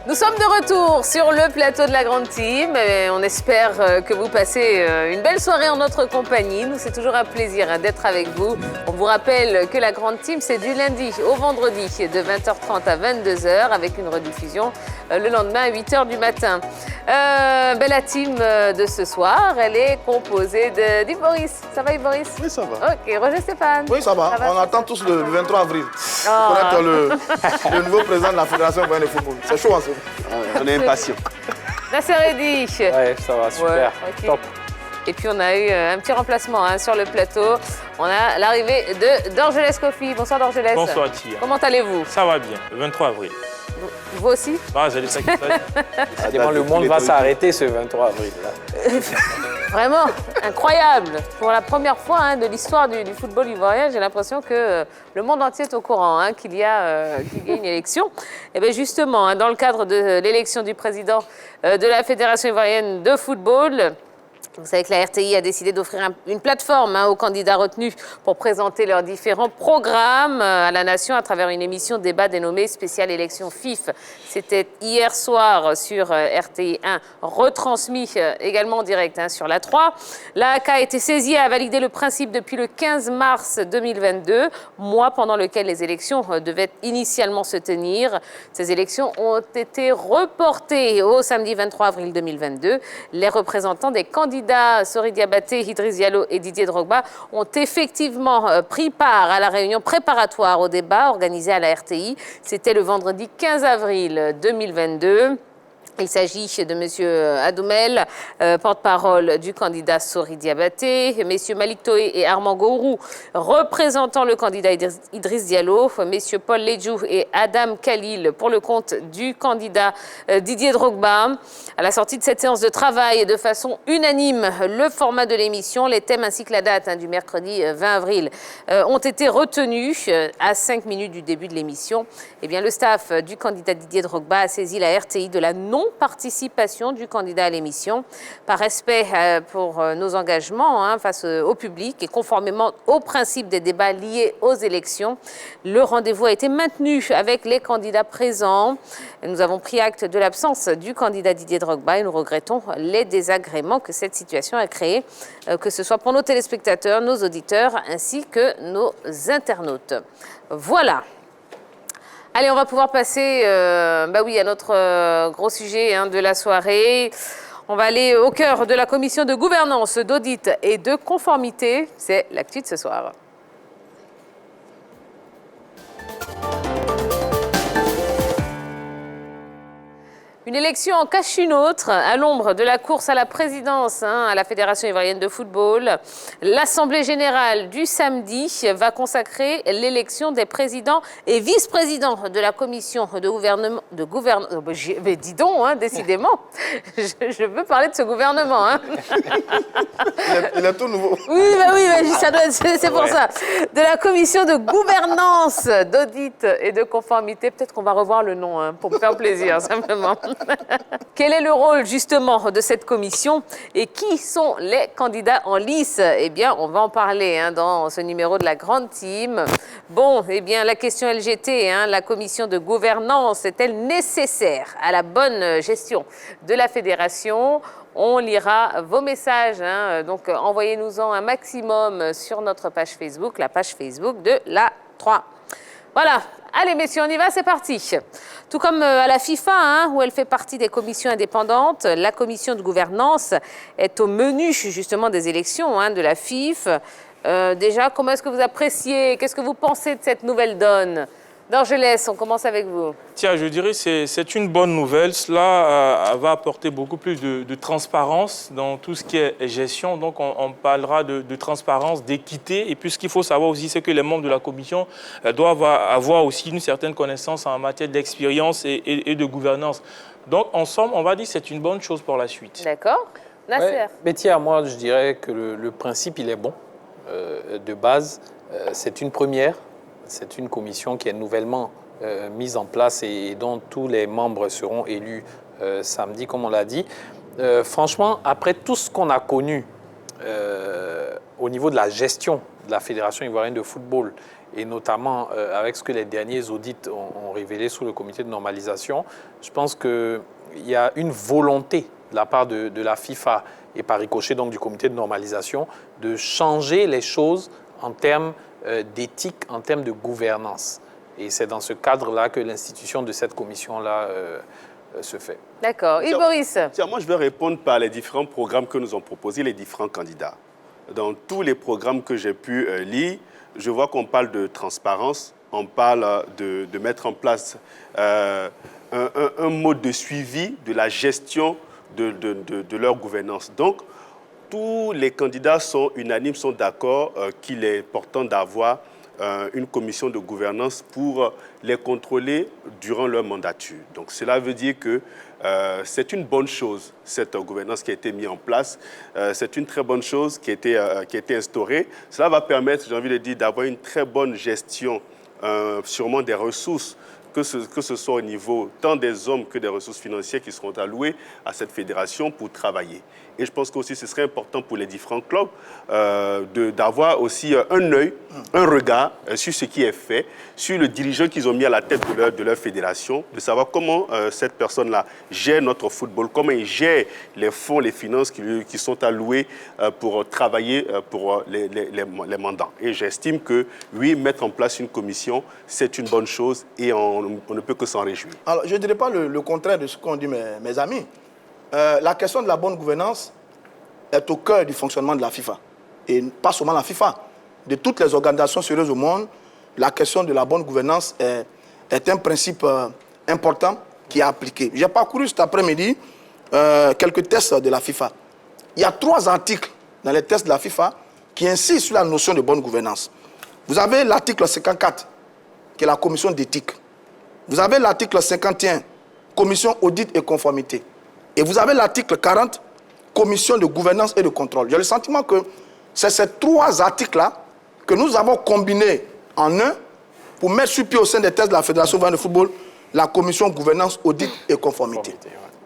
Nous sommes de retour sur le plateau de la Grande Team et on espère que vous passez une belle soirée en notre compagnie. Nous, c'est toujours un plaisir d'être avec vous. On vous rappelle que la Grande Team, c'est du lundi au vendredi de 20h30 à 22h avec une rediffusion le lendemain à 8h du matin. La team de ce soir, elle est composée d'Yves Boris. Ça va Yves Boris? Oui, ça va. Ok, Roger Stéphane? Oui, ça va. On attend tous le 23 avril pour être le nouveau président de la Fédération ivoirienne de football. C'est chaud en ce moment. On est impatients. Nasser Eddy. Ouais, ça va, super. Ouais, okay. Top. Et puis on a eu un petit remplacement sur le plateau. On a l'arrivée de Dorgelès Kofi. Bonsoir Dorgelès. Bonsoir Tia. Comment allez-vous? Ça va bien, le 23 avril. Vous aussi? Ah, j'allais sacrifier. Le monde va s'arrêter ce 23 avril. Là. Vraiment incroyable. Pour la première fois de l'histoire du football ivoirien, j'ai l'impression que le monde entier est au courant qu'il y a une élection. Et bien justement, dans le cadre de l'élection du président de la Fédération ivoirienne de football, vous savez que la RTI a décidé d'offrir une plateforme aux candidats retenus pour présenter leurs différents programmes à la nation à travers une émission de débat dénommée Spéciale Élection FIF. C'était hier soir sur RTI 1, retransmis également en direct sur la 3. L'AAK a été saisie et a validé le principe depuis le 15 mars 2022, mois pendant lequel les élections devaient initialement se tenir. Ces élections ont été reportées au samedi 23 avril 2022. Les représentants des candidats Sori Diabaté, Idriss Diallo et Didier Drogba ont effectivement pris part à la réunion préparatoire au débat organisée à la RTI. C'était le vendredi 15 avril 2022. Il s'agit de M. Adoumel, porte-parole du candidat Sori Diabaté, M. Malik Toé et Armand Gourou, représentant le candidat Idriss Diallo, M. Paul Ledjou et Adam Khalil pour le compte du candidat Didier Drogba. À la sortie de cette séance de travail, de façon unanime, le format de l'émission, les thèmes ainsi que la date du mercredi 20 avril ont été retenus à 5 minutes du début de l'émission. Eh bien, le staff du candidat Didier Drogba a saisi la RTI de la non-participation du candidat à l'émission. Par respect pour nos engagements face au public et conformément aux principes des débats liés aux élections, le rendez-vous a été maintenu avec les candidats présents. Nous avons pris acte de l'absence du candidat Didier Drogba et nous regrettons les désagréments que cette situation a créés, que ce soit pour nos téléspectateurs, nos auditeurs ainsi que nos internautes. Voilà. Allez, on va pouvoir passer à notre gros sujet de la soirée. On va aller au cœur de la commission de gouvernance, d'audit et de conformité. C'est l'actu de ce soir. Une élection en cache une autre, à l'ombre de la course à la présidence à la Fédération ivoirienne de football. L'Assemblée générale du samedi va consacrer l'élection des présidents et vice-présidents de la commission de gouvernement. Mais dis donc, décidément, je veux parler de ce gouvernement. Il est tout nouveau. Oui, c'est pour ça. De la commission de gouvernance, d'audit et de conformité. Peut-être qu'on va revoir le nom pour me faire plaisir, simplement. Quel est le rôle justement de cette commission et qui sont les candidats en lice? Eh bien, on va en parler dans ce numéro de la Grande Team. Bon, eh bien, la question LGT, la commission de gouvernance, est-elle nécessaire à la bonne gestion de la fédération? On lira vos messages, donc envoyez-nous-en un maximum sur notre page Facebook, la page Facebook de la 3. Voilà, allez messieurs, on y va, c'est parti. Tout comme à la FIFA, où elle fait partie des commissions indépendantes, la commission de gouvernance est au menu justement des élections de la FIF. Déjà, comment est-ce que vous appréciez, qu'est-ce que vous pensez de cette nouvelle donne? Dorgelès, on commence avec vous. Tiens, je dirais que c'est une bonne nouvelle. Cela va apporter beaucoup plus de transparence dans tout ce qui est gestion. Donc, on parlera de transparence, d'équité. Et puis, ce qu'il faut savoir aussi, c'est que les membres de la commission doivent avoir aussi une certaine connaissance en matière d'expérience et de gouvernance. Donc, en somme, on va dire que c'est une bonne chose pour la suite. D'accord. Nasser. Ouais, mais tiens, moi, je dirais que le principe, il est bon. De base, c'est une première. C'est une commission qui est nouvellement mise en place et dont tous les membres seront élus samedi, comme on l'a dit. Franchement, après tout ce qu'on a connu au niveau de la gestion de la Fédération ivoirienne de football, et notamment avec ce que les derniers audits ont révélé sous le comité de normalisation, je pense qu'il y a une volonté de la part de la FIFA et par ricochet donc du comité de normalisation de changer les choses en termes d'éthique, en termes de gouvernance. Et c'est dans ce cadre-là que l'institution de cette commission-là se fait. D'accord. Et Boris? Tiens, moi, je vais répondre par les différents programmes que nous ont proposés les différents candidats. Dans tous les programmes que j'ai pu lire, je vois qu'on parle de transparence, on parle de mettre en place un mode de suivi de la gestion de leur gouvernance. Donc, tous les candidats sont unanimes, sont d'accord qu'il est important d'avoir une commission de gouvernance pour les contrôler durant leur mandature. Donc cela veut dire que c'est une bonne chose, cette gouvernance qui a été mise en place. C'est une très bonne chose qui a été instaurée. Cela va permettre, j'ai envie de dire, d'avoir une très bonne gestion, sûrement des ressources, que ce soit au niveau tant des hommes que des ressources financières qui seront allouées à cette fédération pour travailler. Et je pense qu'aussi ce serait important pour les différents clubs d'avoir aussi un œil, un regard sur ce qui est fait, sur le dirigeant qu'ils ont mis à la tête de leur fédération, de savoir comment cette personne-là gère notre football, comment il gère les fonds, les finances qui sont alloués pour travailler pour les mandats. Et j'estime que, oui, mettre en place une commission, c'est une bonne chose et on ne peut que s'en réjouir. Alors, je ne dirais pas le contraire de ce qu'ont dit mes amis. La question de la bonne gouvernance est au cœur du fonctionnement de la FIFA. Et pas seulement la FIFA. De toutes les organisations sérieuses au monde, la question de la bonne gouvernance est un principe important qui est appliqué. J'ai parcouru cet après-midi quelques tests de la FIFA. Il y a 3 articles dans les tests de la FIFA qui insistent sur la notion de bonne gouvernance. Vous avez l'article 54, qui est la commission d'éthique. Vous avez l'article 51, commission audit et conformité. Et vous avez l'article 40, commission de gouvernance et de contrôle. J'ai le sentiment que c'est ces 3 articles-là que nous avons combinés en un pour mettre sur pied au sein des tests de la Fédération ivoirienne de football la commission gouvernance, audit et conformité.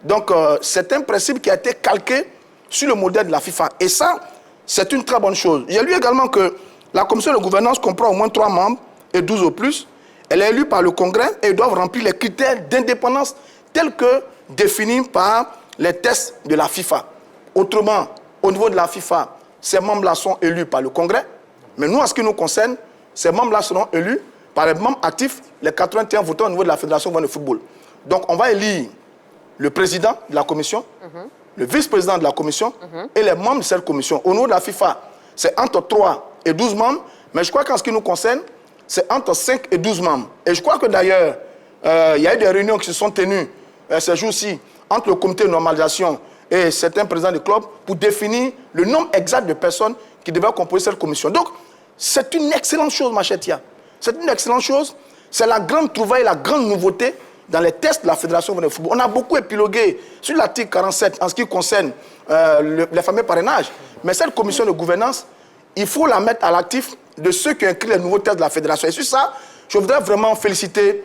Donc, c'est un principe qui a été calqué sur le modèle de la FIFA. Et ça, c'est une très bonne chose. J'ai lu également que la commission de gouvernance comprend au moins 3 membres et 12 au plus. Elle est élue par le Congrès et ils doivent remplir les critères d'indépendance tels que définis par les tests de la FIFA. Autrement, au niveau de la FIFA, ces membres-là sont élus par le Congrès. Mais nous, en ce qui nous concerne, ces membres-là seront élus par les membres actifs, les 81 votants au niveau de la Fédération ivoirienne de football. Donc, on va élire le président de la commission, le vice-président de la commission et les membres de cette commission. Au niveau de la FIFA, c'est entre 3 et 12 membres. Mais je crois qu'en ce qui nous concerne, c'est entre 5 et 12 membres. Et je crois que d'ailleurs, il y a eu des réunions qui se sont tenues ces jours-ci entre le comité de normalisation et certains présidents de clubs pour définir le nombre exact de personnes qui devaient composer cette commission. Donc, c'est une excellente chose, ma chère Tia. C'est une excellente chose. C'est la grande trouvaille, la grande nouveauté dans les tests de la Fédération de football. On a beaucoup épilogué sur l'article 47 en ce qui concerne les fameux parrainages. Mais cette commission de gouvernance, il faut la mettre à l'actif de ceux qui ont écrit les nouveaux tests de la Fédération. Et sur ça, je voudrais vraiment féliciter,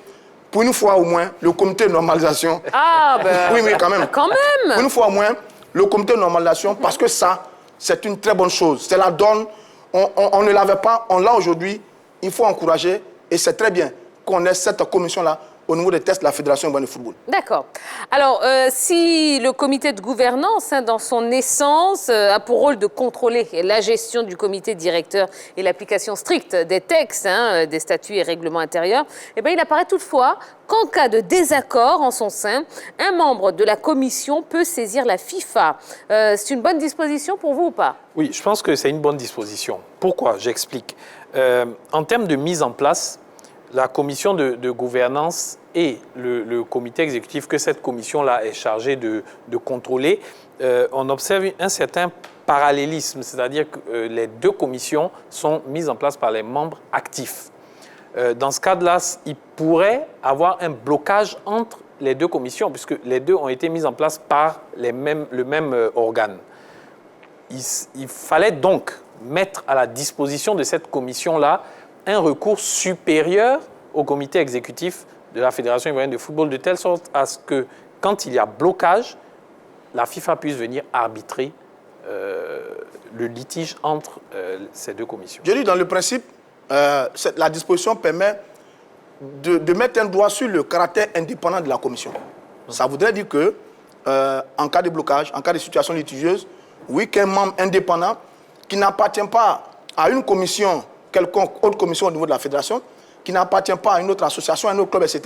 pour une fois au moins, le comité de normalisation. Ah, ben... Oui, quand même. Quand même. Pour une fois au moins, le comité de normalisation, parce que ça, c'est une très bonne chose. C'est la donne. On ne l'avait pas, on l'a aujourd'hui. Il faut encourager, et c'est très bien qu'on ait cette commission-là au niveau des tests de la Fédération ivoirienne de football. D'accord. Alors, si le comité de gouvernance, dans son essence, a pour rôle de contrôler la gestion du comité directeur et l'application stricte des textes, des statuts et règlements intérieurs, eh bien, il apparaît toutefois qu'en cas de désaccord en son sein, un membre de la commission peut saisir la FIFA. C'est une bonne disposition pour vous ou pas? Oui, je pense que c'est une bonne disposition. Pourquoi? J'explique. En termes de mise en place, la commission de gouvernance et le comité exécutif que cette commission-là est chargée de contrôler, on observe un certain parallélisme, c'est-à-dire que les 2 commissions sont mises en place par les membres actifs. Dans ce cadre-là, il pourrait avoir un blocage entre les 2 commissions, puisque les 2 ont été mises en place par le même organe. Il fallait donc mettre à la disposition de cette commission-là un recours supérieur au comité exécutif de la Fédération ivoirienne de football, de telle sorte à ce que, quand il y a blocage, la FIFA puisse venir arbitrer le litige entre ces deux commissions? Je dis dans le principe, la disposition permet de mettre un doigt sur le caractère indépendant de la commission. Ça voudrait dire que, en cas de blocage, en cas de situation litigieuse, oui, qu'un membre indépendant qui n'appartient pas à une commission, quelconque autre commission au niveau de la fédération, qui n'appartient pas à une autre association, à un autre club, etc.,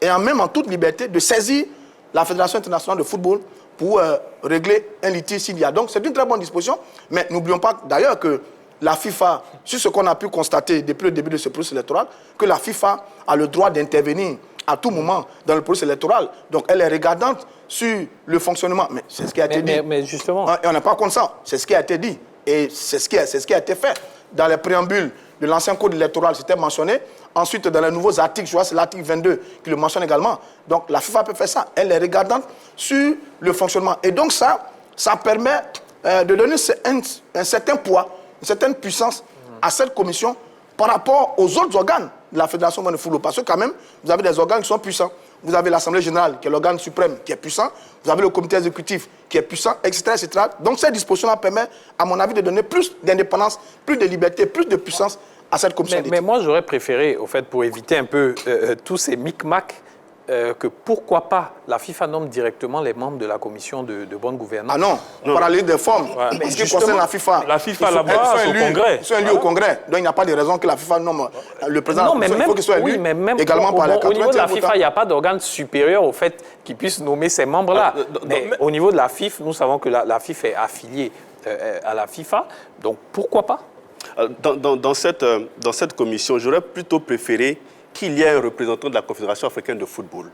et même en toute liberté de saisir la Fédération internationale de football pour régler un litige s'il y a. Donc, c'est une très bonne disposition, mais n'oublions pas d'ailleurs que la FIFA, sur ce qu'on a pu constater depuis le début de ce processus électoral, que la FIFA a le droit d'intervenir à tout moment dans le processus électoral. Donc, elle est regardante sur le fonctionnement. Mais c'est ce qui a été dit. Mais justement... Et on n'est pas contre ça. C'est ce qui a été dit. Et c'est ce qui a été fait. Dans les préambules de l'ancien code électoral, c'était mentionné. Ensuite, dans les nouveaux articles, je vois, c'est l'article 22 qui le mentionne également. Donc, la FIFA peut faire ça. Elle est regardante sur le fonctionnement. Et donc, ça permet de donner un certain poids, une certaine puissance à cette commission par rapport aux autres organes de la Fédération de football. Parce que quand même, vous avez des organes qui sont puissants. Vous avez l'Assemblée générale, qui est l'organe suprême, qui est puissant. Vous avez le comité exécutif, qui est puissant, etc., etc. Donc, cette disposition-là permet, à mon avis, de donner plus d'indépendance, plus de liberté, plus de puissance à cette commission. Mais moi, j'aurais préféré, au fait, pour éviter un peu tous ces micmacs, que pourquoi pas la FIFA nomme directement les membres de la commission de bonne gouvernance. Ah non, on parle des formes. Ouais. Mais ce qui concerne la FIFA, la FIFA là-bas, au Congrès. Ils sont élus au Congrès. Donc il n'y a pas de raison que la FIFA nomme le président. Non, mais il faut qu'il soit élu oui, mais même également par les 80 au niveau de la votants. FIFA, il n'y a pas d'organe supérieur au fait qu'ils puissent nommer ces membres-là. Mais au niveau de la FIFA, nous savons que la FIFA est affiliée à la FIFA. Donc pourquoi pas? Dans cette commission, j'aurais plutôt préféré qu'il y ait un représentant de la Confédération africaine de football,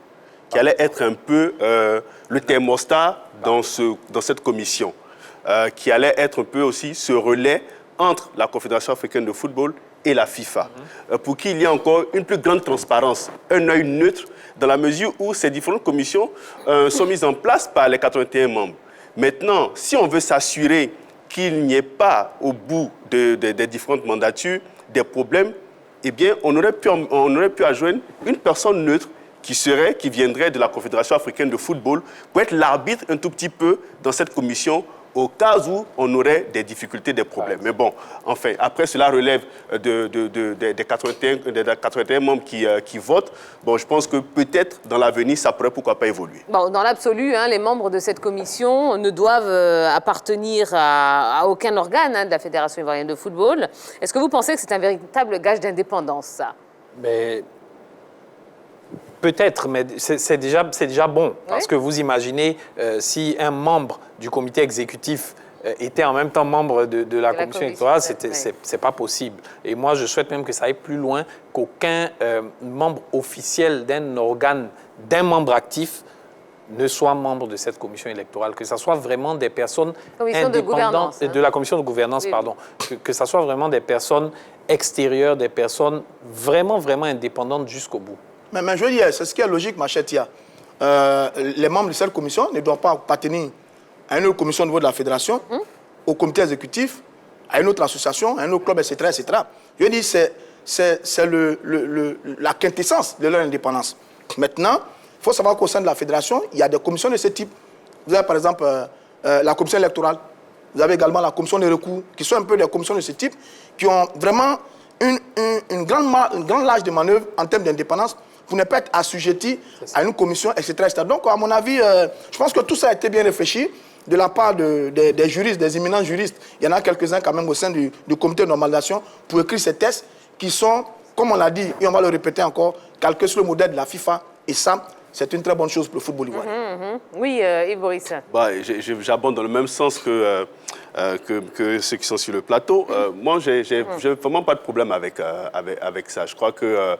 qui allait être un peu le thermostat dans cette commission, qui allait être un peu aussi ce relais entre la Confédération africaine de football et la FIFA, pour qu'il y ait encore une plus grande transparence, un œil neutre, dans la mesure où ces différentes commissions sont mises en place par les 81 membres. Maintenant, si on veut s'assurer qu'il n'y ait pas, au bout des différentes mandatures, des problèmes, eh bien, on aurait pu adjoindre une personne neutre qui viendrait de la Confédération africaine de football pour être l'arbitre un tout petit peu dans cette commission au cas où on aurait des difficultés, des problèmes. Mais bon, enfin, après cela relève des 81 membres qui votent. Bon, je pense que peut-être dans l'avenir, ça pourrait pourquoi pas évoluer. Bon, dans l'absolu, les membres de cette commission ne doivent appartenir à aucun organe de la Fédération ivoirienne de football. Est-ce que vous pensez que c'est un véritable gage d'indépendance, ça? Mais peut-être, mais c'est déjà bon. Parce que vous imaginez si un membre du comité exécutif était en même temps membre de la commission électorale, c'est pas possible. Et moi, je souhaite même que ça aille plus loin, qu'aucun membre officiel d'un organe, d'un membre actif, ne soit membre de cette commission électorale, que ce soit vraiment des personnes indépendantes, de la commission de gouvernance, oui. Pardon, que ce soit vraiment des personnes extérieures, des personnes vraiment, vraiment indépendantes jusqu'au bout. Mais je veux dire, c'est ce qui est logique, ma chère Tia. Les membres de cette commission ne doivent pas appartenir à une autre commission au niveau de la fédération, au comité exécutif, à une autre association, à un autre club, etc., etc. Je veux dire, c'est la quintessence de leur indépendance. Maintenant, il faut savoir qu'au sein de la fédération, il y a des commissions de ce type. Vous avez par exemple la commission électorale, vous avez également la commission des recours, qui sont un peu des commissions de ce type, qui ont vraiment une grande marge de manœuvre en termes d'indépendance pour ne pas être assujetti à une commission, etc., etc. Donc, à mon avis, je pense que tout ça a été bien réfléchi de la part des juristes, des éminents juristes. Il y en a quelques-uns quand même au sein du comité de normalisation pour écrire ces textes qui sont, comme on l'a dit, et on va le répéter encore, calqués sur le modèle de la FIFA. Et ça, c'est une très bonne chose pour le football ivoirien. Oui, Yves Boris. J'abonde dans le même sens que ceux qui sont sur le plateau. Moi, j'ai vraiment pas de problème avec ça. Je crois que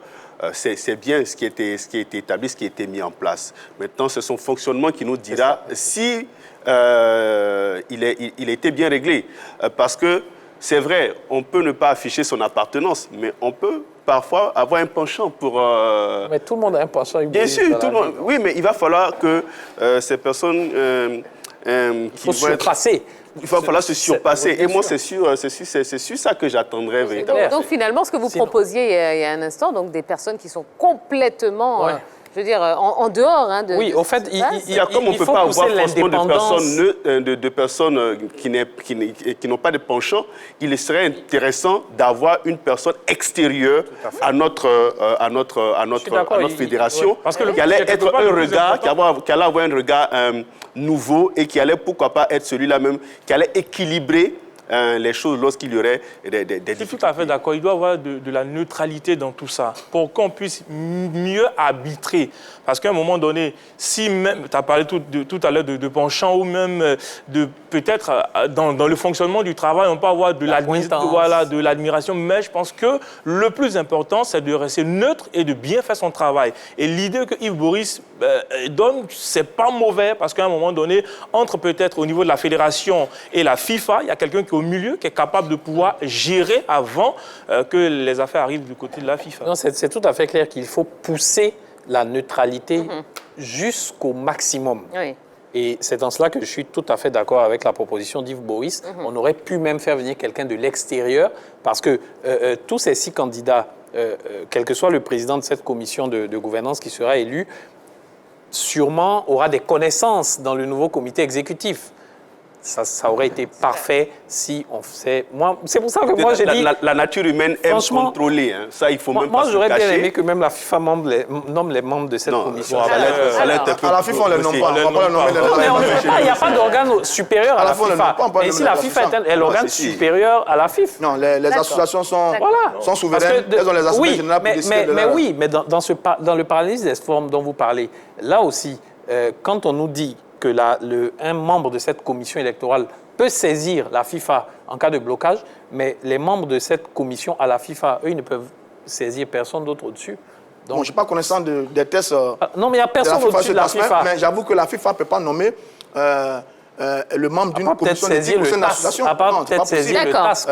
c'est bien ce qui a été établi, ce qui a été mis en place. Maintenant, c'est son fonctionnement qui nous dira si il a été bien réglé. Parce que c'est vrai, on peut ne pas afficher son appartenance, mais on peut parfois avoir un penchant pour... Mais tout le monde a un penchant. Bien sûr, tout le monde. Oui, mais il va falloir que ces personnes... il faut se surpasser. Il va falloir se surpasser. Et moi, c'est sur ça que j'attendrai véritablement. Donc finalement, ce que vous proposiez il y a un instant, donc des personnes qui sont complètement je veux dire, en dehors de Oui, au fait, comme on ne peut faut pas pousser avoir forcément l'indépendance. de personnes qui n'ont pas de penchant, il serait intéressant d'avoir une personne extérieure à notre fédération, Parce que qui allait quelque être part, un le plus regard, important- qui allait avoir un regard nouveau et qui allait, pourquoi pas, être celui-là même, qui allait équilibrer les choses lorsqu'il y aurait des Je suis tout à fait d'accord. Il doit y avoir de la neutralité dans tout ça pour qu'on puisse mieux arbitrer. Parce qu'à un moment donné, si même, tu as parlé tout à l'heure de penchant ou même de peut-être dans le fonctionnement du travail, on peut avoir de l'admiration, mais je pense que le plus important, c'est de rester neutre et de bien faire son travail. Et l'idée que Yves Boris donne, c'est pas mauvais parce qu'à un moment donné, entre peut-être au niveau de la fédération et la FIFA, il y a quelqu'un qui est au milieu, qui est capable de pouvoir gérer avant que les affaires arrivent du côté de la FIFA. Non, c'est tout à fait clair qu'il faut pousser la neutralité jusqu'au maximum. Oui. Et c'est en cela que je suis tout à fait d'accord avec la proposition d'Yves Boris. On aurait pu même faire venir quelqu'un de l'extérieur parce que tous ces 6 candidats, quel que soit le président de cette commission de gouvernance qui sera élu, sûrement aura des connaissances dans le nouveau comité exécutif. Ça aurait été parfait si on faisait... C'est pour ça que moi, j'ai dit... La nature humaine aime contrôler. Hein. Ça, il faut même pas se cacher. Moi, j'aurais bien aimé que même la FIFA nomme les membres de cette commission. À la FIFA, on ne les nomme pas. On ne va pas les nommer. Non, mais on ne peut pas. Il n'y a pas d'organe supérieur à la FIFA. Et si la FIFA est l'organe supérieur à la FIFA. Non, les associations sont souveraines. Elles ont les assemblées générales pour décider de leur... Mais dans le parallélisme des formes dont vous parlez, là aussi, quand on nous dit que un membre de cette commission électorale peut saisir la FIFA en cas de blocage, mais les membres de cette commission à la FIFA, eux, ils ne peuvent saisir personne d'autre au-dessus. Donc, je ne suis pas connaissant des tests. Non, mais il n'y a personne au-dessus de la FIFA. Mais j'avoue que la FIFA ne peut pas nommer le membre d'une commission d'une association. À part peut-être saisir le TAS.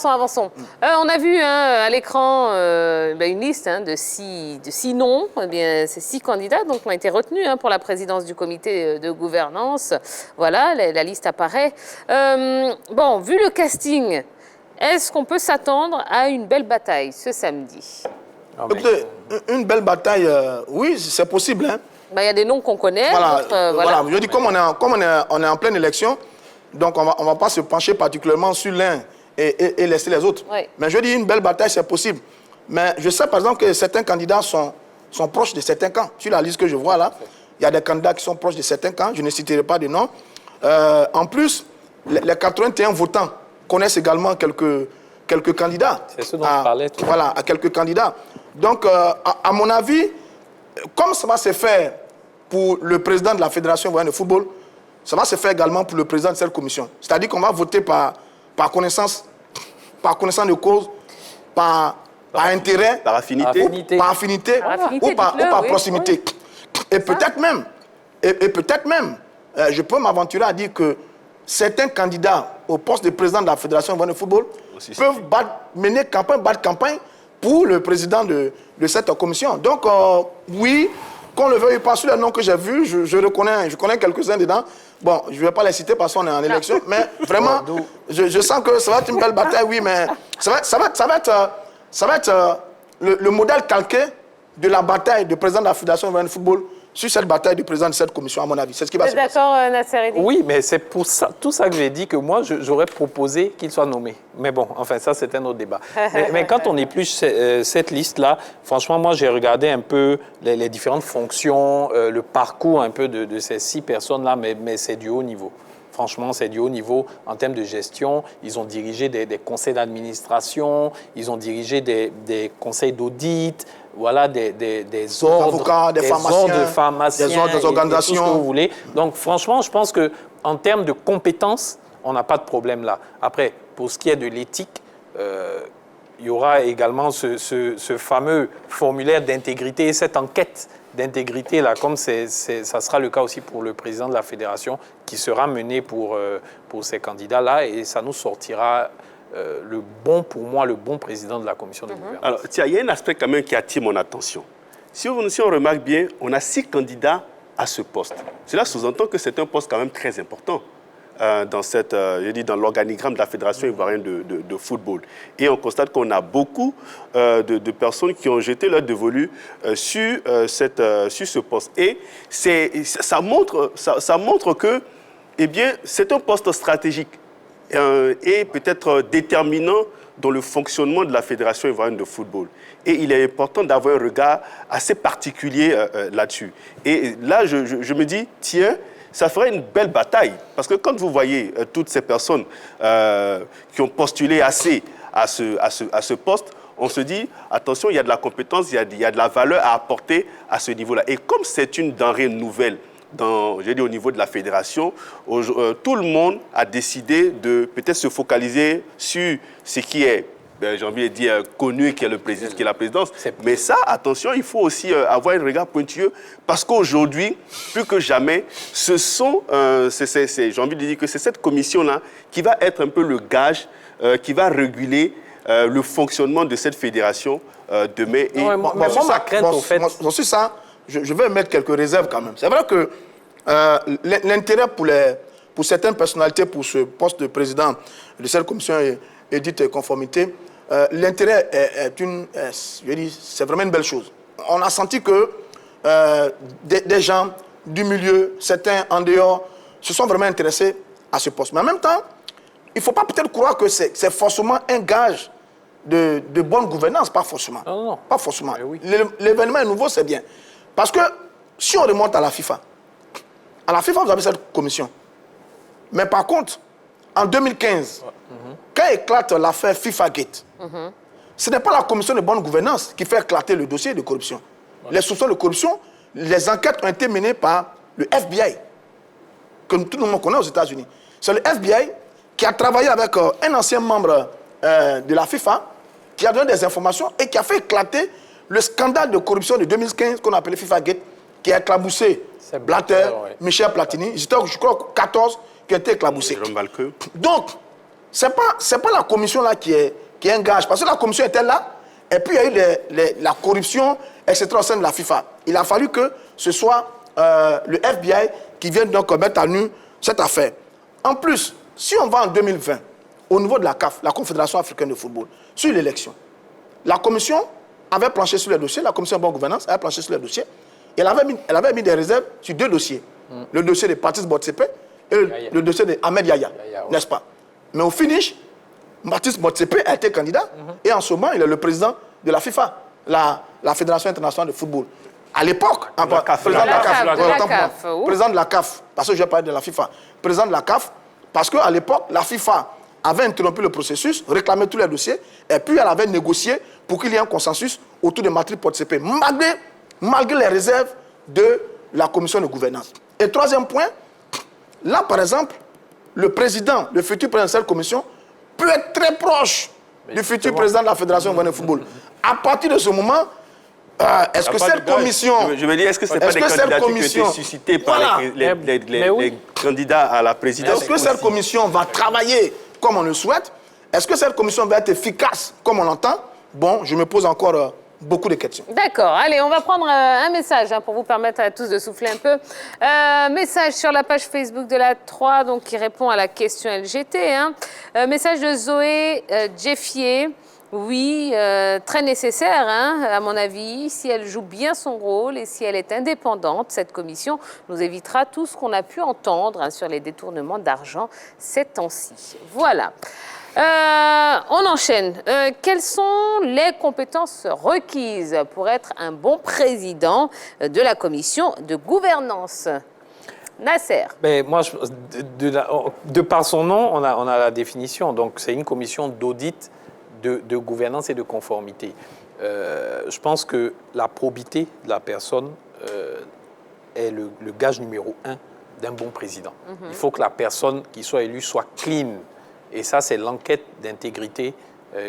Avançons. On a vu à l'écran une liste de 6 noms. Ces 6 candidats ont été retenus pour la présidence du comité de gouvernance. Voilà, la liste apparaît. Vu le casting, est-ce qu'on peut s'attendre à une belle bataille ce samedi? Écoutez, une belle bataille, oui, c'est possible. Il y a des noms qu'on connaît. Voilà. Je dis, comme on est en pleine élection, donc on ne va pas se pencher particulièrement sur l'un et laisser les autres. Oui. Mais je dis, une belle bataille, c'est possible. Mais je sais, par exemple, que certains candidats sont proches de certains camps. Sur la liste que je vois là, il y a des candidats qui sont proches de certains camps. Je ne citerai pas de noms. En plus, les 81 votants connaissent également quelques candidats. C'est ce dont je parlais. Voilà, à quelques candidats. Donc, à mon avis, comme ça va se faire pour le président de la Fédération ivoirienne de football, ça va se faire également pour le président de cette commission. C'est-à-dire qu'on va voter par connaissance de cause, par intérêt, par affinité, ou par proximité. Oui. Et peut-être même, je peux m'aventurer à dire que certains candidats au poste de président de la Fédération ivoirienne de football peuvent battre campagne pour le président de cette commission. Donc, oui, qu'on le veuille pas, sur les noms que j'ai vus, je connais quelques-uns dedans. Bon, je ne vais pas les citer parce qu'on est en élection, mais vraiment, je sens que ça va être une belle bataille, oui, mais ça va être le modèle calqué de la bataille de président de la Fédération ivoirienne de football sur cette bataille du président de cette commission, à mon avis. C'est ce qui va se passer. D'accord, Nasser Eddine? Oui, mais c'est pour ça, tout ça que j'ai dit que moi, j'aurais proposé qu'il soit nommé. Mais bon, enfin, ça, c'est un autre débat. mais quand on épluche cette liste-là, franchement, moi, j'ai regardé un peu les différentes fonctions, le parcours un peu de ces 6 personnes-là, mais c'est du haut niveau. Franchement, c'est du haut niveau en termes de gestion. Ils ont dirigé des conseils d'administration, ils ont dirigé des conseils d'audit, voilà, des ordres, avocats, des pharmaciens, des ordres, des organisations. Et tout ce que vous voulez. Donc, franchement, je pense qu'en termes de compétences, on n'a pas de problème là. Après, pour ce qui est de l'éthique, il y aura également ce fameux formulaire d'intégrité et cette enquête d'intégrité, là, comme ça sera le cas aussi pour le président de la fédération, qui sera mené pour ces candidats-là, et ça nous sortira pour moi, le bon président de la commission de gouvernance. Alors, tiens, il y a un aspect quand même qui attire mon attention. Si on remarque bien, on a 6 candidats à ce poste. Cela sous-entend que c'est un poste quand même très important. dans l'organigramme de la Fédération ivoirienne de football. Et on constate qu'on a beaucoup de personnes qui ont jeté leur dévolu sur ce poste. Et ça montre que, eh bien, c'est un poste stratégique et peut-être déterminant dans le fonctionnement de la Fédération ivoirienne de football. Et il est important d'avoir un regard assez particulier là-dessus. Et là, je me dis, tiens, ça ferait une belle bataille. Parce que quand vous voyez toutes ces personnes qui ont postulé assez à ce poste, on se dit, attention, il y a de la compétence, il y a de la valeur à apporter à ce niveau-là. Et comme c'est une denrée nouvelle, au niveau de la fédération, tout le monde a décidé de peut-être se focaliser sur ce qui est, j'ai envie de dire, connu, qui est la présidence. Mais ça, attention, il faut aussi avoir un regard pointilleux, parce qu'aujourd'hui, plus que jamais, j'ai envie de dire que c'est cette commission-là qui va être un peu le gage, qui va réguler le fonctionnement de cette fédération demain. Et ma crainte, au fait... Sur ça, je vais mettre quelques réserves quand même. C'est vrai que l'intérêt pour certaines personnalités pour ce poste de président de cette commission édite et conformité, l'intérêt c'est vraiment une belle chose. On a senti que des gens du milieu, certains en dehors, se sont vraiment intéressés à ce poste. Mais en même temps, il ne faut pas peut-être croire que c'est forcément un gage de bonne gouvernance, pas forcément. Non. Pas forcément. Oui. L'événement est nouveau, c'est bien. Parce que si on remonte à la FIFA, vous avez cette commission. Mais par contre, en 2015, quand éclate l'affaire FIFA Gate, ce n'est pas la commission de bonne gouvernance qui fait éclater le dossier de corruption. Les soupçons de corruption, les enquêtes ont été menées par le FBI, que tout le monde connaît aux États-Unis. C'est le FBI qui a travaillé avec un ancien membre de la FIFA, qui a donné des informations et qui a fait éclater le scandale de corruption de 2015 qu'on appelait FIFA Gate, qui a éclaboussé Blatter, Michel Platini. Ils étaient, je crois, 14 qui ont été éclaboussés. Donc, ce n'est pas la commission là qui est un gage. Parce que la commission était là, et puis il y a eu la corruption, etc. au sein de la FIFA. Il a fallu que ce soit le FBI qui vienne donc mettre à nu cette affaire. En plus, si on va en 2020, au niveau de la CAF, la Confédération africaine de football, sur l'élection, la commission avait planché sur les dossiers, la commission de bonne gouvernance avait planché sur les dossiers, et elle avait mis des réserves sur 2 dossiers. Le dossier de Patrice Motsepe et le dossier de Ahmed Yahya, n'est-ce pas? Mais au finish, Patrice Motsepe a été candidat, et en ce moment, il est le président de la FIFA, la Fédération internationale de football. À l'époque, président de la CAF, parce que je vais parler de la FIFA, président de la CAF, parce qu'à l'époque, la FIFA avait interrompu le processus, réclamé tous les dossiers, et puis elle avait négocié pour qu'il y ait un consensus autour de Patrice Motsepe, malgré les réserves de la commission de gouvernance. Et troisième point, là par exemple, le futur président de cette commission, peut être très proche du futur président de la Fédération ivoirienne de football. À partir de ce moment, est-ce que cette commission... Je veux dire, est-ce que ce n'est pas des candidatures qui ont été suscitées par les candidats à la présidence? Est-ce que cette commission va travailler comme on le souhaite? Est-ce que cette commission va être efficace comme on l'entend? Bon, je me pose encore beaucoup de questions. D'accord. Allez, on va prendre un message pour vous permettre à tous de souffler un peu. Message sur la page Facebook de la 3, donc, qui répond à la question LGT. Message de Zoé Jeffier. Oui, très nécessaire, à mon avis. Si elle joue bien son rôle et si elle est indépendante, cette commission nous évitera tout ce qu'on a pu entendre sur les détournements d'argent ces temps-ci. Voilà. On enchaîne. Quelles sont les compétences requises pour être un bon président de la commission de gouvernance? Nasser. Ben, moi, de par son nom, on a la définition. Donc, c'est une commission d'audit de gouvernance et de conformité. Je pense que la probité de la personne est le gage numéro 1 d'un bon président. Il faut que la personne qui soit élue soit clean. Et ça, c'est l'enquête d'intégrité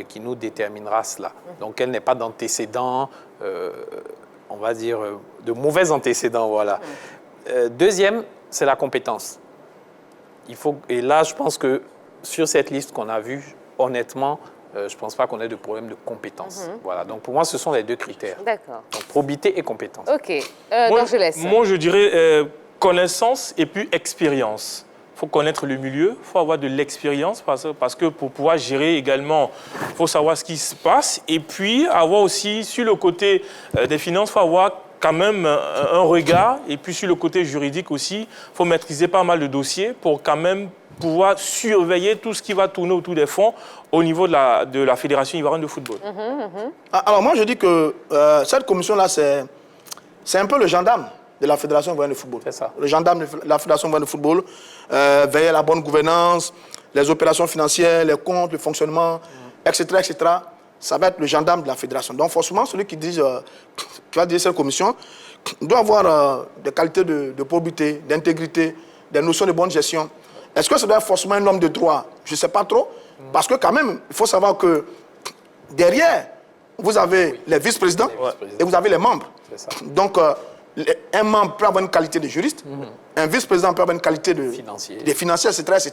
qui nous déterminera cela. Donc, elle n'est pas d'antécédents, on va dire, de mauvais antécédents, voilà. Deuxième, c'est la compétence. Et là, je pense que sur cette liste qu'on a vue, honnêtement, je ne pense pas qu'on ait de problème de compétence. Voilà. Donc, pour moi, ce sont les 2 critères. D'accord. Donc, probité et compétence. OK. Donc, je laisse. Moi, je dirais connaissance et puis expérience. Il faut connaître le milieu, il faut avoir de l'expérience parce que pour pouvoir gérer également, il faut savoir ce qui se passe. Et puis, avoir aussi, sur le côté des finances, il faut avoir quand même un regard. Et puis, sur le côté juridique aussi, il faut maîtriser pas mal de dossiers pour quand même pouvoir surveiller tout ce qui va tourner autour des fonds au niveau de la Fédération ivoirienne de football. Alors moi, je dis que cette commission-là, c'est un peu le gendarme de la Fédération ivoirienne de football. C'est ça. Le gendarme de la Fédération ivoirienne de football, veiller à la bonne gouvernance, les opérations financières, les comptes, le fonctionnement, etc., etc. Ça va être le gendarme de la Fédération. Donc forcément, celui qui va diriger cette commission doit avoir des qualités de probité, d'intégrité, des notions de bonne gestion. Est-ce que ça doit être forcément un homme de droit? Je ne sais pas trop. Parce que quand même, il faut savoir que derrière, vous avez les vice-présidents et vous avez les membres. Donc, un membre peut avoir une qualité de juriste, un vice-président peut avoir une qualité de financier, etc., etc.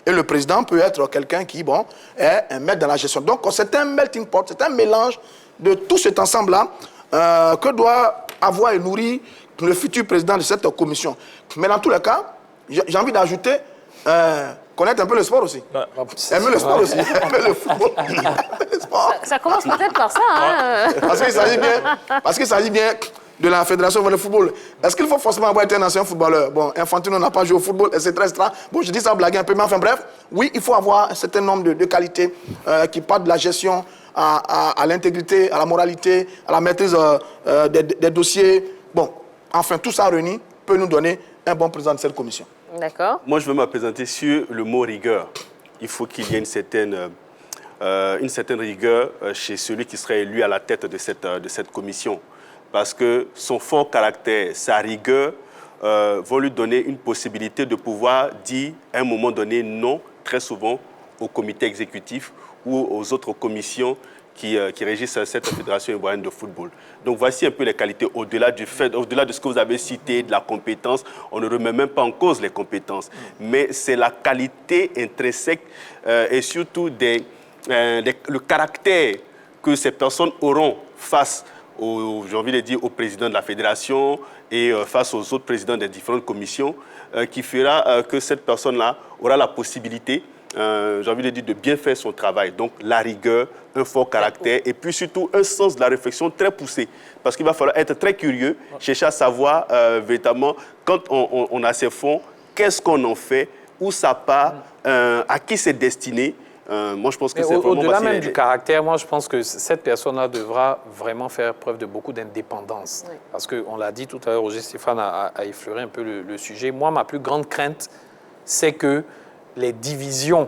Et le président peut être quelqu'un qui, bon, est un maître dans la gestion. Donc, c'est un melting pot, c'est un mélange de tout cet ensemble-là que doit avoir et nourrir le futur président de cette commission. Mais dans tous les cas, j'ai envie d'ajouter connaître un peu le sport aussi. Aimer le sport aussi. Aimer le football. Le sport. Ça commence peut-être par ça. Hein. Parce qu'il s'agit bien de la Fédération de football. Est-ce qu'il faut forcément avoir été un ancien footballeur? Bon, Infantino n'a pas joué au football, etc., etc. Bon, je dis ça blaguer un peu, mais enfin bref, oui, il faut avoir un certain nombre de qualités qui partent de la gestion à l'intégrité, à la moralité, à la maîtrise des dossiers. Bon, enfin, tout ça réuni peut nous donner un bon président de cette commission. D'accord. Moi, je veux m'appesantir sur le mot rigueur. Il faut qu'il y ait une certaine rigueur chez celui qui serait élu à la tête de cette commission. Parce que son fort caractère, sa rigueur, vont lui donner une possibilité de pouvoir dire à un moment donné non, très souvent, au comité exécutif ou aux autres commissions qui régissent cette fédération ivoirienne de football. Donc voici un peu les qualités, au-delà de ce que vous avez cité, de la compétence, on ne remet même pas en cause les compétences, mais c'est la qualité intrinsèque et surtout le caractère que ces personnes auront face j'ai envie de dire, au président de la fédération et face aux autres présidents des différentes commissions, qui fera que cette personne-là aura la possibilité, j'ai envie de dire, de bien faire son travail. Donc la rigueur, un fort caractère et puis surtout un sens de la réflexion très poussé. Parce qu'il va falloir être très curieux, chercher à savoir véritablement, quand on a ces fonds, qu'est-ce qu'on en fait, où ça part, à qui c'est destiné. Moi, je pense que c'est vraiment... Au-delà même du caractère, moi, je pense que cette personne-là devra vraiment faire preuve de beaucoup d'indépendance. Oui. Parce qu'on l'a dit tout à l'heure, Roger Stéphane a effleuré un peu le sujet. Moi, ma plus grande crainte, c'est que les divisions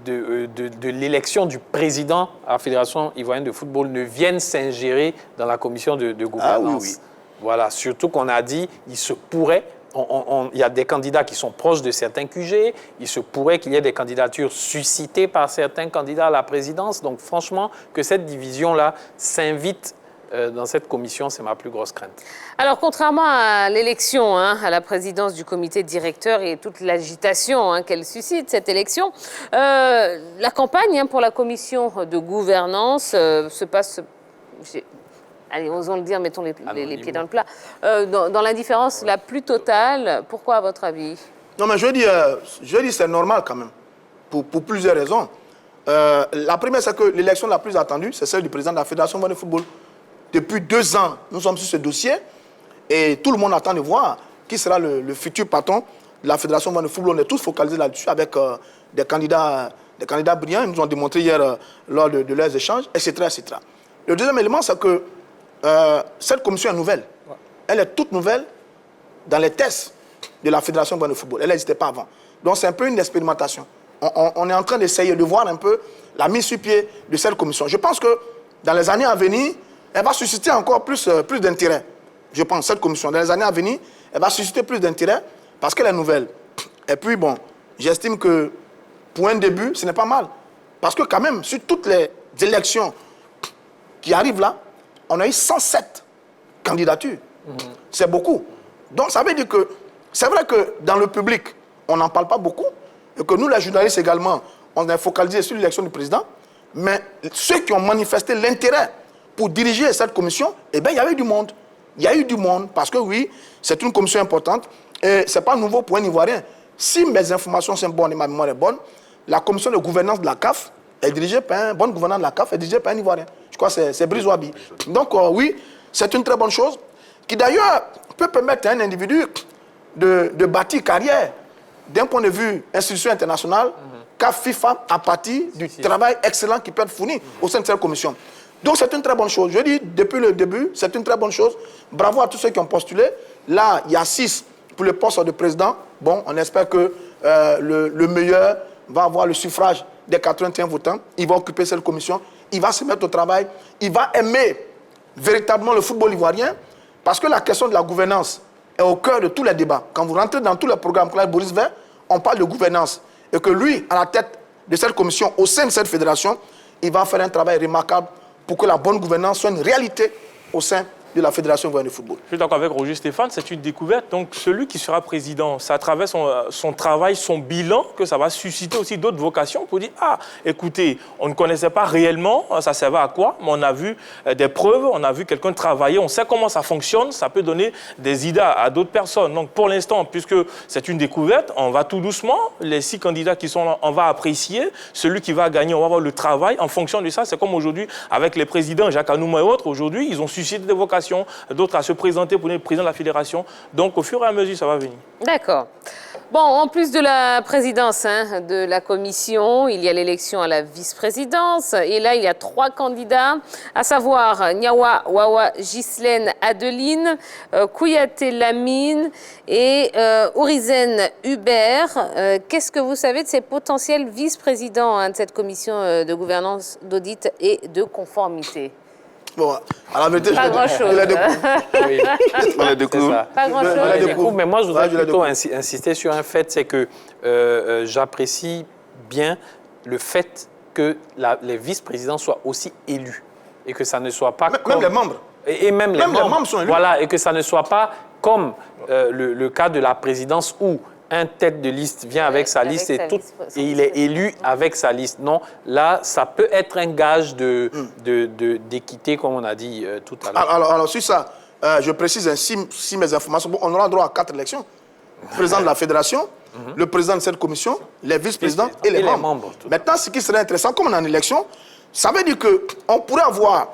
de l'élection du président à la Fédération ivoirienne de football ne viennent s'ingérer dans la commission de gouvernance. Ah oui, oui. Voilà, surtout qu'on a dit, il se pourrait... Il y a des candidats qui sont proches de certains QG. Il se pourrait qu'il y ait des candidatures suscitées par certains candidats à la présidence. Donc, franchement, que cette division-là s'invite dans cette commission, c'est ma plus grosse crainte. Alors, contrairement à l'élection, à la présidence du comité directeur et toute l'agitation qu'elle suscite, cette élection, la campagne pour la commission de gouvernance se passe... Allez, osons le dire, mettons les pieds dans le plat. Dans l'indifférence la plus totale, pourquoi à votre avis? Non, mais je dis c'est normal quand même, pour plusieurs raisons. La première, c'est que l'élection la plus attendue, c'est celle du président de la Fédération de football. Depuis 2 ans, nous sommes sur ce dossier et tout le monde attend de voir qui sera le futur patron de la Fédération de football. On est tous focalisés là-dessus avec des candidats brillants. Ils nous ont démontré hier lors de leurs échanges, etc., etc. Le deuxième élément, c'est que cette commission est nouvelle. Ouais. Elle est toute nouvelle dans les tests de la Fédération de football. Elle n'existait pas avant. Donc c'est un peu une expérimentation. On est en train d'essayer de voir un peu la mise sur pied de cette commission. Je pense que dans les années à venir, elle va susciter encore plus d'intérêt. Je pense, cette commission, dans les années à venir, elle va susciter plus d'intérêt parce qu'elle est nouvelle. Et puis bon, j'estime que pour un début, ce n'est pas mal. Parce que quand même, sur toutes les élections qui arrivent là, on a eu 107 candidatures. C'est beaucoup. Donc, ça veut dire que c'est vrai que dans le public, on n'en parle pas beaucoup, et que nous, les journalistes également, on est focalisé sur l'élection du président, mais ceux qui ont manifesté l'intérêt pour diriger cette commission, eh bien, il y avait du monde. Il y a eu du monde, parce que oui, c'est une commission importante, et ce n'est pas nouveau pour un Ivoirien. si mes informations sont bonnes et ma mémoire est bonne, la commission de gouvernance de la CAF est dirigée par un bonne gouvernance de la CAF, est dirigée par un Ivoirien. Je crois que c'est Brice Ouabi. Donc oui, c'est une très bonne chose qui d'ailleurs peut permettre à un individu de bâtir carrière d'un point de vue institution internationale, CAF, FIFA, à partir du travail excellent qui peut être fourni au sein de cette commission. Donc c'est une très bonne chose. Je dis depuis le début, c'est une très bonne chose. Bravo à tous ceux qui ont postulé. Là, il y a 6 pour le poste de président. Bon, on espère que le meilleur va avoir le suffrage des 81 votants. Il va occuper cette commission. Il va se mettre au travail. Il va aimer véritablement le football ivoirien parce que la question de la gouvernance est au cœur de tous les débats. Quand vous rentrez dans tous les programmes, comme Boris Vert, on parle de gouvernance. Et que lui, à la tête de cette commission, au sein de cette fédération, il va faire un travail remarquable pour que la bonne gouvernance soit une réalité au sein de la Fédération ivoirienne de football. Je suis d'accord avec Roger Stéphane, c'est une découverte. Donc, celui qui sera président, c'est à travers son travail, son bilan, que ça va susciter aussi d'autres vocations pour dire « Ah, écoutez, on ne connaissait pas réellement, ça servait à quoi, mais on a vu des preuves, on a vu quelqu'un travailler, on sait comment ça fonctionne, ça peut donner des idées à d'autres personnes. » Donc, pour l'instant, puisque c'est une découverte, on va tout doucement. Les 6 candidats qui sont là, on va apprécier. Celui qui va gagner, on va voir le travail. En fonction de ça, c'est comme aujourd'hui avec les présidents, Jacques Anouma et autres. Aujourd'hui, ils ont suscité des vocations, d'autres à se présenter pour être président de la fédération. Donc, au fur et à mesure, ça va venir. D'accord. Bon, en plus de la présidence de la commission, il y a l'élection à la vice-présidence. Et là, il y a 3 candidats, à savoir Nyawa Wawa Ghislaine Adeline, Kouyaté Lamine et Ourizen Hubert. Qu'est-ce que vous savez de ces potentiels vice-présidents de cette commission de gouvernance, d'audit et de conformité? Bon, à la vérité, pas grand-chose. On découvre. Pas grand-chose. Mais moi, je voudrais plutôt insister sur un fait, c'est que j'apprécie bien le fait que les vice-présidents soient aussi élus et que ça ne soit pas comme... Même les membres. Et même les membres sont élus. Voilà, et que ça ne soit pas comme le cas de la présidence où un tête de liste vient avec sa liste et il est élu avec sa liste. Non, là, ça peut être un gage d'équité, comme on a dit tout à l'heure. Alors, sur ça, je précise, si mes informations... Bon, on aura droit à 4 élections. Le président de la fédération, le président de cette commission, les vice-présidents et les membres. Maintenant, ce qui serait intéressant, comme on est en élection, ça veut dire qu'on pourrait avoir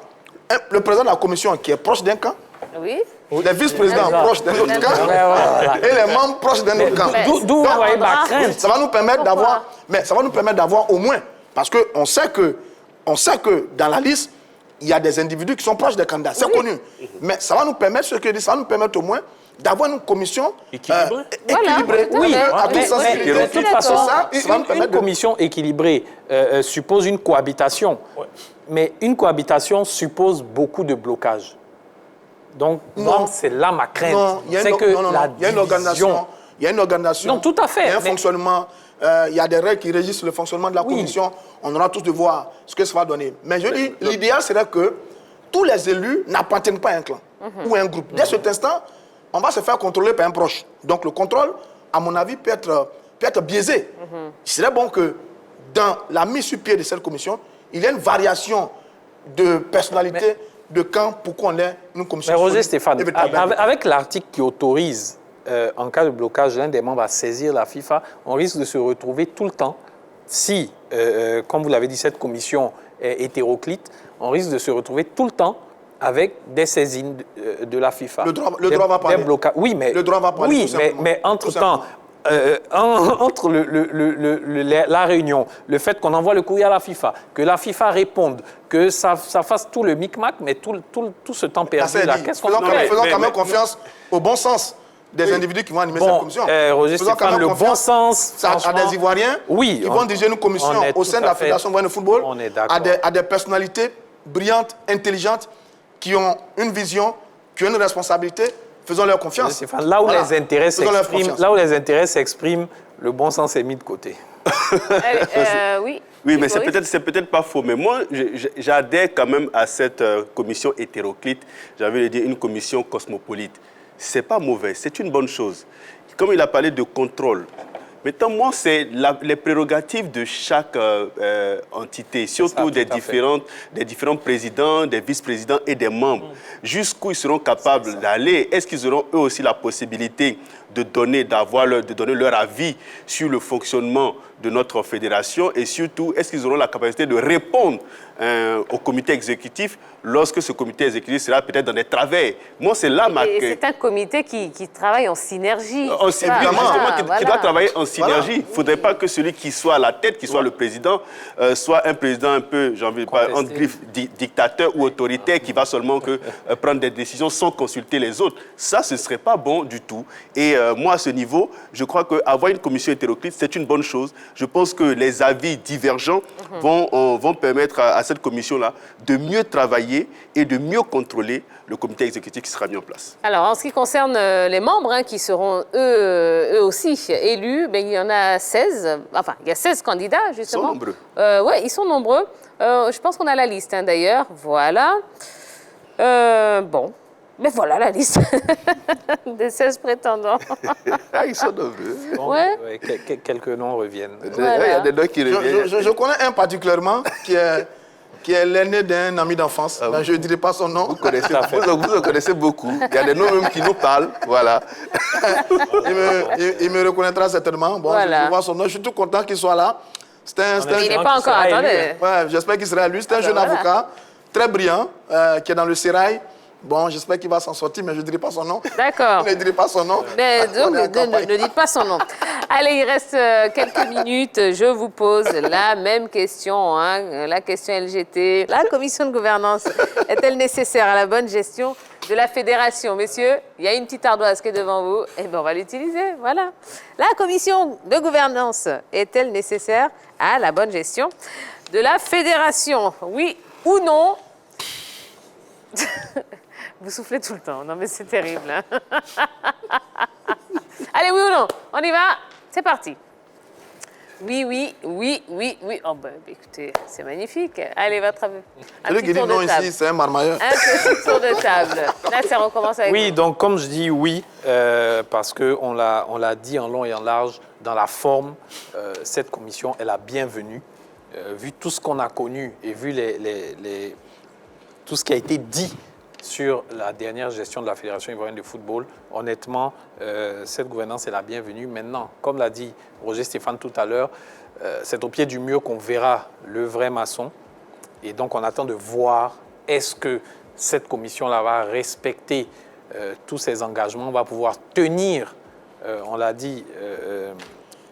le président de la commission qui est proche d'un camp, oui. Les vice-présidents proches d'un autre camp et les membres proches d'un autre camp. D'où vous voyez ma crainte. Ça va nous permettre d'avoir, mais ça va nous permettre d'avoir au moins, parce qu'on sait que dans la liste, il y a des individus qui sont proches des candidats, c'est connu. Mais ça va nous permettre, ça va nous permettre au moins d'avoir une commission équilibrée. Oui, de toute façon, une commission équilibrée suppose une cohabitation. Mais une cohabitation suppose beaucoup de blocages. Donc, c'est là ma crainte. C'est que il y a une organisation. Il y a une organisation. Non, tout à fait. Il y a un fonctionnement. Il y a des règles qui régissent le fonctionnement de la commission. On aura tous de voir ce que ça va donner. Mais je dis, l'idéal serait que tous les élus n'appartiennent pas à un clan ou à un groupe. Dès cet instant, on va se faire contrôler par un proche. Donc, le contrôle, à mon avis, peut être biaisé. Il serait bon que dans la mise sur pied de cette commission, il y ait une variation de personnalité, de camp, pour qu'on ait une commission. Mais Roger Stéphane, avec l'article qui autorise, en cas de blocage, l'un des membres à saisir la FIFA, on risque de se retrouver tout le temps, si, comme vous l'avez dit, cette commission est hétéroclite, on risque de se retrouver tout le temps avec des saisines de la FIFA. Le droit va parler. Oui, mais, le droit va parler, mais entre-temps, entre la réunion, le fait qu'on envoie le courrier à la FIFA, que la FIFA réponde, que ça fasse tout le micmac, mais tout ce temps perdu là, qu'est-ce qu'on fait? Faisons quand même confiance au bon sens des individus qui vont animer cette commission. Roger Stéphane, le bon sens à des Ivoiriens qui vont diriger une commission au sein de la Fédération ivoirienne de football, à des personnalités brillantes, intelligentes, qui ont une vision, qui ont une responsabilité. Faisons leur confiance. Là où les intérêts s'expriment, le bon sens est mis de côté. Oui, mais c'est peut-être pas faux. Mais moi, j'adhère quand même à cette commission hétéroclite. J'avais le dire une commission cosmopolite. C'est pas mauvais, c'est une bonne chose. Comme il a parlé de contrôle. Maintenant, moi, c'est les prérogatives de chaque entité, surtout des différents présidents, des vice-présidents et des membres. Jusqu'où ils seront capables d'aller? Est-ce qu'ils auront eux aussi la possibilité de donner leur avis sur le fonctionnement de notre fédération et surtout, est-ce qu'ils auront la capacité de répondre au comité exécutif lorsque ce comité exécutif sera peut-être dans des travers? Moi, c'est là c'est un comité qui travaille en synergie. Qui doit travailler en synergie. Il ne faudrait pas que celui qui soit à la tête, qui soit le président, soit un président un peu, j'ai envie de parler, entre griffes, dictateur ou autoritaire qui va seulement prendre des décisions sans consulter les autres. Ça, ce ne serait pas bon du tout. Et moi, à ce niveau, je crois qu'avoir une commission hétéroclite, c'est une bonne chose. Je pense que les avis divergents vont permettre à cette commission-là de mieux travailler et de mieux contrôler le comité exécutif qui sera mis en place. Alors, en ce qui concerne les membres qui seront eux aussi élus, ben, il y en a 16. Enfin, il y a 16 candidats, justement. Ils sont nombreux. Oui, ils sont nombreux. Je pense qu'on a la liste, d'ailleurs. Voilà. Bon. Mais voilà la liste des 16 prétendants. Ils sont nombreux. Bon, Ouais. Quelques noms reviennent. Voilà. Il y a des noms qui reviennent. Je connais un particulièrement qui est l'aîné d'un ami d'enfance. Ben, je ne dirai pas son nom. Vous en connaissez beaucoup. Il y a des noms même qui nous parlent. Voilà. il me reconnaîtra certainement. Bon, Voilà. je vois son nom. Je suis tout content qu'il soit là. Il n'est pas encore, attendez. Ouais, j'espère qu'il sera lui. C'est un jeune avocat très brillant qui est dans le sérail. Bon, j'espère qu'il va s'en sortir, mais je ne dirai pas son nom. D'accord. Je ne dirai pas son nom. Mais donc, ne dites pas son nom. Allez, il reste quelques minutes. Je vous pose la même question, la question LGT. La commission de gouvernance est-elle nécessaire à la bonne gestion de la fédération? Messieurs, il y a une petite ardoise qui est devant vous. Eh bien, on va l'utiliser. Voilà. La commission de gouvernance est-elle nécessaire à la bonne gestion de la fédération? Oui ou non? Vous soufflez tout le temps. Non, mais c'est terrible. Allez, oui ou non? On y va? C'est parti. Oui. Oh, ben, écoutez, c'est magnifique. Allez, votre avis. Celui qui dit non ici, c'est un marmailleur. Un petit tour de table. Là, ça recommence avec Oui, vous. donc comme je dis oui, parce qu'on l'a dit en long et en large, dans la forme, cette commission est la bienvenue. Vu tout ce qu'on a connu et vu tout ce qui a été dit sur la dernière gestion de la Fédération ivoirienne de football, honnêtement, cette gouvernance est la bienvenue. Maintenant, comme l'a dit Roger Stéphane tout à l'heure, c'est au pied du mur qu'on verra le vrai maçon. Et donc, on attend de voir est-ce que cette commission-là va respecter tous ses engagements, va pouvoir tenir, on l'a dit,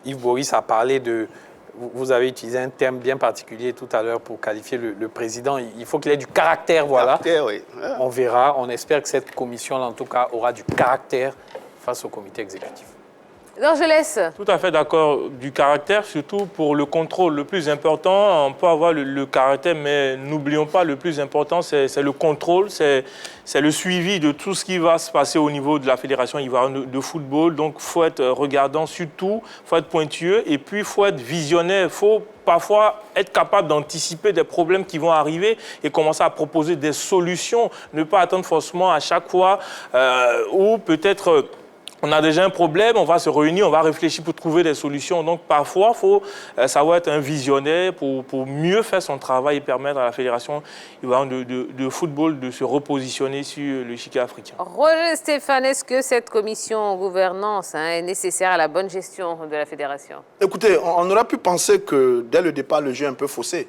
Yves Boris a parlé de... Vous avez utilisé un terme bien particulier tout à l'heure pour qualifier le président. Il faut qu'il ait du caractère, voilà. Caractère, oui. On verra. On espère que cette commission-là, en tout cas, aura du caractère face au comité exécutif. L'Angelès. Tout à fait d'accord, du caractère, surtout pour le contrôle. Le plus important, on peut avoir le caractère, mais n'oublions pas, le plus important, c'est le contrôle, c'est le suivi de tout ce qui va se passer au niveau de la Fédération ivoirienne de football. Donc, il faut être regardant surtout, il faut être pointueux et puis il faut être visionnaire. Il faut parfois être capable d'anticiper des problèmes qui vont arriver et commencer à proposer des solutions. Ne pas attendre forcément à chaque fois ou peut-être... On a déjà un problème, on va se réunir, on va réfléchir pour trouver des solutions. Donc parfois, il faut savoir être un visionnaire pour mieux faire son travail et permettre à la Fédération ivoirienne de football de se repositionner sur l'échiquier africain. Roger Stéphane, est-ce que cette commission gouvernance est nécessaire à la bonne gestion de la fédération? Écoutez, on aurait pu penser que dès le départ, le jeu est un peu faussé.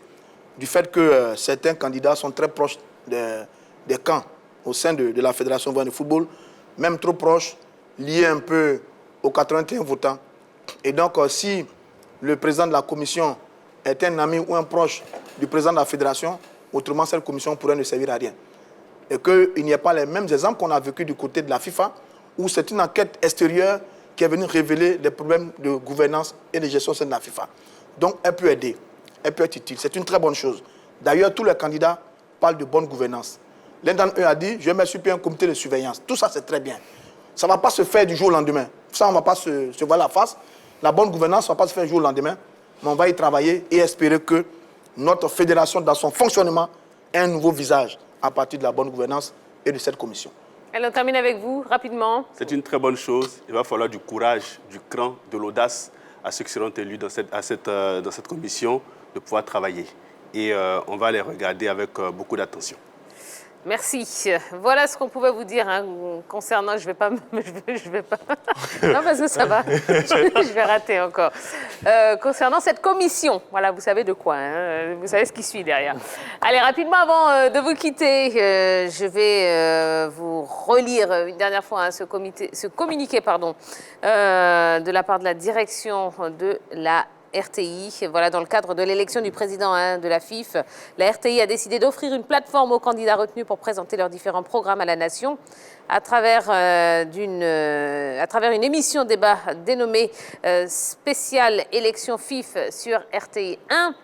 Du fait que certains candidats sont très proches des camps au sein de la Fédération ivoirienne de football, même trop proches, lié un peu aux 81 votants. Et donc, si le président de la commission est un ami ou un proche du président de la fédération, autrement, cette commission pourrait ne servir à rien. Et qu'il n'y ait pas les mêmes exemples qu'on a vécu du côté de la FIFA, où c'est une enquête extérieure qui est venue révéler des problèmes de gouvernance et de gestion au sein de la FIFA. Donc, elle peut aider, elle peut être utile. C'est une très bonne chose. D'ailleurs, tous les candidats parlent de bonne gouvernance. L'un d'entre eux a dit, je vais mettre sur pied un comité de surveillance. Tout ça, c'est très bien. Ça ne va pas se faire du jour au lendemain. Ça, on ne va pas se voir la face. La bonne gouvernance ne va pas se faire du jour au lendemain. Mais on va y travailler et espérer que notre fédération, dans son fonctionnement, ait un nouveau visage à partir de la bonne gouvernance et de cette commission. Allez, on termine avec vous, rapidement. C'est une très bonne chose. Il va falloir du courage, du cran, de l'audace à ceux qui seront élus dans cette commission de pouvoir travailler. Et on va les regarder avec beaucoup d'attention. Merci. Voilà ce qu'on pouvait vous dire concernant. Je vais pas. Non, parce que ça va. Je vais rater encore. Concernant cette commission. Voilà, vous savez de quoi. Vous savez ce qui suit derrière. Allez, rapidement, avant de vous quitter, je vais vous relire une dernière fois ce communiqué de la part de la direction de la RTI. Voilà, dans le cadre de l'élection du président de la FIF, la RTI a décidé d'offrir une plateforme aux candidats retenus pour présenter leurs différents programmes à la nation à travers une émission débat dénommée spéciale élection FIF sur RTI 1.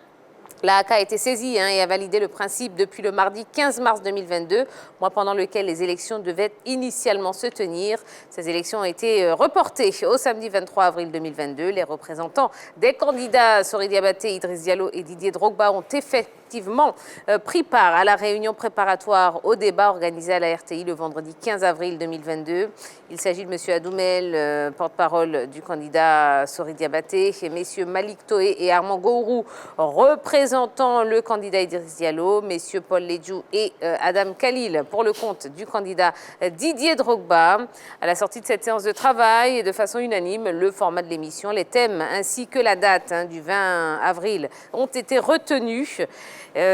La AK a été saisie et a validé le principe depuis le mardi 15 mars 2022, mois pendant lequel les élections devaient initialement se tenir. Ces élections ont été reportées au samedi 23 avril 2022. Les représentants des candidats Sori Diabaté, Idriss Diallo et Didier Drogba ont effectivement pris part à la réunion préparatoire au débat organisé à la RTI le vendredi 15 avril 2022. Il s'agit de M. Adoumel, porte-parole du candidat Sori Diabaté, et messieurs Malik Toé et Armand Gourou, représentant le candidat Idriss Diallo, messieurs Paul Ledjou et Adam Khalil pour le compte du candidat Didier Drogba. À la sortie de cette séance de travail et de façon unanime, le format de l'émission, les thèmes ainsi que la date du 20 avril ont été retenus.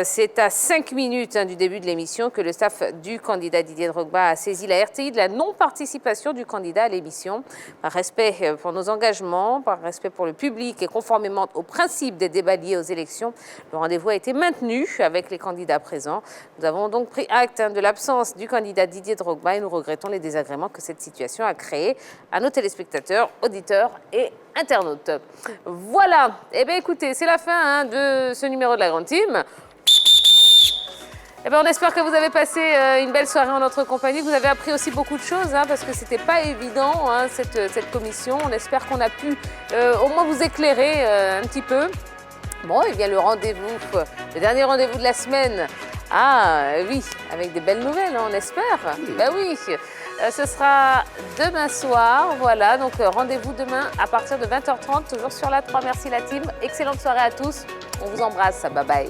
C'est à 5 minutes du début de l'émission que le staff du candidat Didier Drogba a saisi la RTI de la non-participation du candidat à l'émission. Par respect pour nos engagements, par respect pour le public et conformément aux principes des débats liés aux élections, le rendez-vous a été maintenu avec les candidats présents. Nous avons donc pris acte de l'absence du candidat Didier Drogba et nous regrettons les désagréments que cette situation a créés à nos téléspectateurs, auditeurs et internautes. Voilà, eh bien écoutez, c'est la fin de ce numéro de la Grande Team. Eh bien, on espère que vous avez passé une belle soirée en notre compagnie, que vous avez appris aussi beaucoup de choses, parce que c'était pas évident, cette commission. On espère qu'on a pu au moins vous éclairer un petit peu. Bon, et bien le dernier rendez-vous de la semaine, oui, avec des belles nouvelles, on espère. Ben oui, ce sera demain soir, voilà, donc rendez-vous demain à partir de 20h30, toujours sur la 3. Merci la team, excellente soirée à tous, on vous embrasse, bye bye.